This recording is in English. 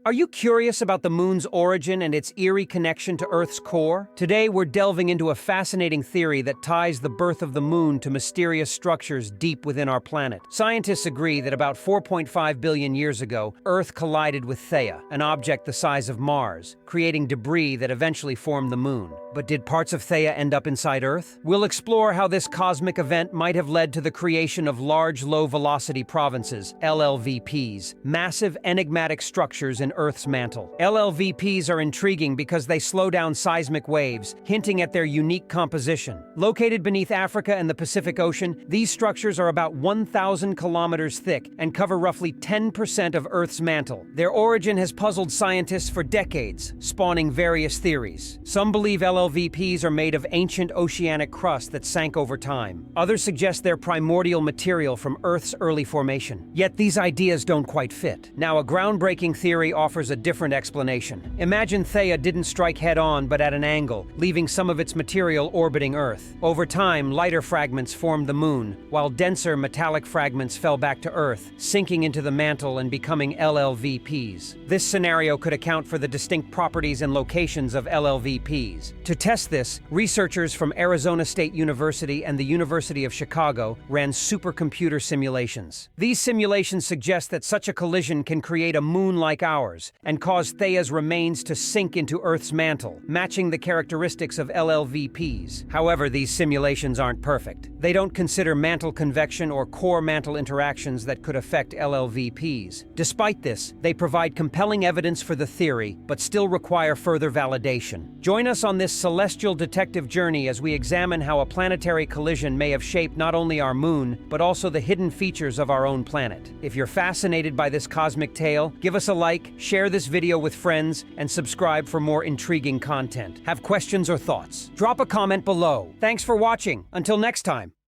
Are you curious about the moon's origin and its eerie connection to Earth's core? Today, we're delving into a fascinating theory that ties the birth of the moon to mysterious structures deep within our planet. Scientists agree that about 4.5 billion years ago, Earth collided with Theia, an object the size of Mars, creating debris that eventually formed the moon. But did parts of Theia end up inside Earth? We'll explore how this cosmic event might have led to the creation of large low-velocity provinces, LLVPs, massive enigmatic structures in Earth's mantle. LLVPs are intriguing because they slow down seismic waves, hinting at their unique composition. Located beneath Africa and the Pacific Ocean, these structures are about 1,000 kilometers thick and cover roughly 10% of Earth's mantle. Their origin has puzzled scientists for decades, spawning various theories. Some believe LLVPs are made of ancient oceanic crust that sank over time. Others suggest they're primordial material from Earth's early formation. Yet these ideas don't quite fit. Now, a groundbreaking theory offers a different explanation. Imagine Theia didn't strike head-on but at an angle, leaving some of its material orbiting Earth. Over time, lighter fragments formed the moon, while denser metallic fragments fell back to Earth, sinking into the mantle and becoming LLVPs. This scenario could account for the distinct properties and locations of LLVPs. To test this, researchers from Arizona State University and the University of Chicago ran supercomputer simulations. These simulations suggest that such a collision can create a moon like ours and cause Theia's remains to sink into Earth's mantle, matching the characteristics of LLVPs. However, these simulations aren't perfect. They don't consider mantle convection or core mantle interactions that could affect LLVPs. Despite this, they provide compelling evidence for the theory, but still require further validation. Join us on this celestial detective journey as we examine how a planetary collision may have shaped not only our moon, but also the hidden features of our own planet. If you're fascinated by this cosmic tale, give us a like, share this video with friends, and subscribe for more intriguing content. Have questions or thoughts? Drop a comment below. Thanks for watching. Until next time.